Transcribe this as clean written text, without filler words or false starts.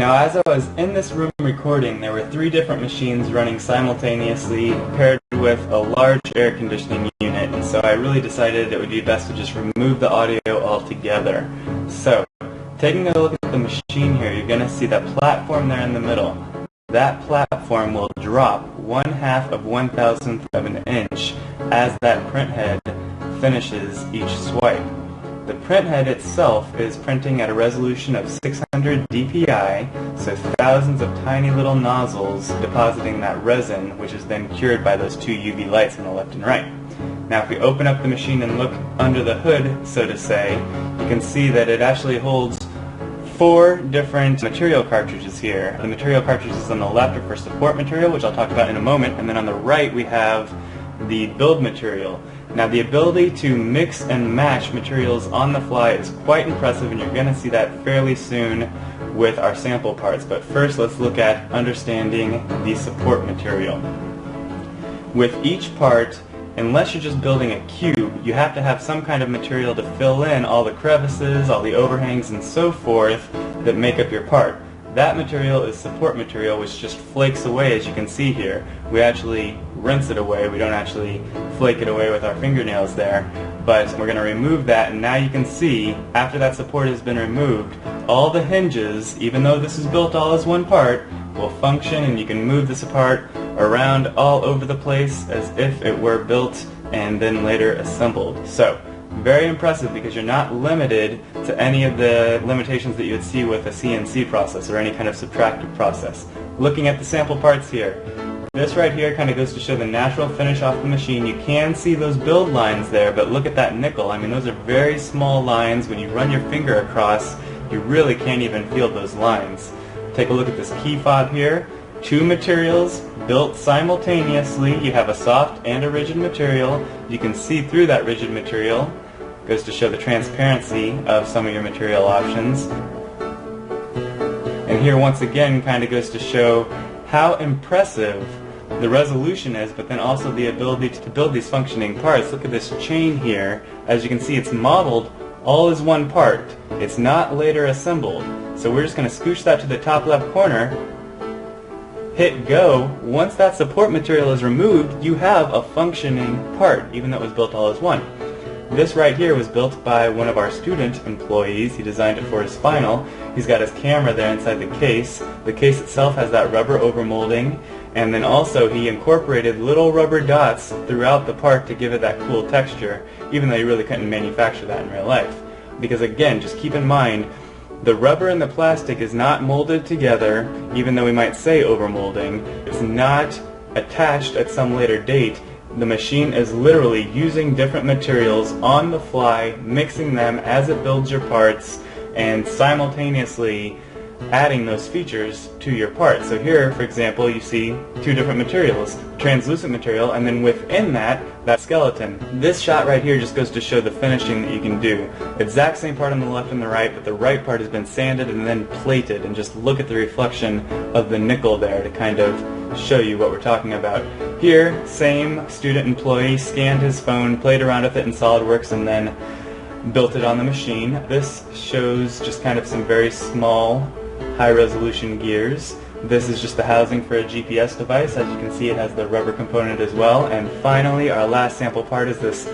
Now, as I was in this room recording, there were 3 different machines running simultaneously paired with a large air conditioning unit, and so I really decided it would be best to just remove the audio altogether. So, taking a look at the machine here, you're going to see that platform there in the middle. That platform will drop 1/2 of 1,000th of an inch as that printhead finishes each swipe. The printhead itself is printing at a resolution of 600 dpi, so thousands of tiny little nozzles depositing that resin, which is then cured by those 2 UV lights on the left and right. Now if we open up the machine and look under the hood, so to say, you can see that it actually holds 4 different material cartridges here. The material cartridges on the left are for support material, which I'll talk about in a moment, and then on the right we have the build material. Now the ability to mix and match materials on the fly is quite impressive, and you're going to see that fairly soon with our sample parts. But first let's look at understanding the support material. With each part, unless you're just building a cube, you have to have some kind of material to fill in all the crevices, all the overhangs, and so forth that make up your part. That material is support material, which just flakes away, as you can see here. We actually rinse it away. We don't actually flake it away with our fingernails there. But we're going to remove that, and now you can see, after that support has been removed, all the hinges, even though this is built all as one part, will function, and you can move this apart around all over the place as if it were built and then later assembled. So, very impressive, because you're not limited to any of the limitations that you would see with a CNC process or any kind of subtractive process. Looking at the sample parts here, this right here kind of goes to show the natural finish off the machine. You can see those build lines there, but look at that nickel. I mean, those are very small lines. When you run your finger across, you really can't even feel those lines. Take a look at this key fob here. 2 materials built simultaneously. You have a soft and a rigid material. You can see through that rigid material. Goes to show the transparency of some of your material options. And here once again kind of goes to show how impressive the resolution is, but then also the ability to build these functioning parts. Look at this chain here. As you can see, it's modeled all as one part. It's not later assembled. So we're just going to scooch that to the top left corner, hit go. Once that support material is removed, you have a functioning part, even though it was built all as one. This right here was built by one of our student employees. He designed it for his final. He's got his camera there inside the case. The case itself has that rubber overmolding, and then also he incorporated little rubber dots throughout the part to give it that cool texture, even though you really couldn't manufacture that in real life. Because again, just keep in mind, the rubber and the plastic is not molded together, even though we might say overmolding. It's not attached at some later date. The machine is literally using different materials on the fly, mixing them as it builds your parts, and simultaneously adding those features to your part. So here, for example, you see 2 different materials, translucent material, and then within that skeleton. This shot right here just goes to show the finishing that you can do. Exact same part on the left and the right, but the right part has been sanded and then plated, and just look at the reflection of the nickel there to kind of show you what we're talking about. Here, same student employee scanned his phone, played around with it in SolidWorks, and then built it on the machine. This shows just kind of some very small high-resolution gears. This is just the housing for a GPS device. As you can see, it has the rubber component as well. And finally, our last sample part is this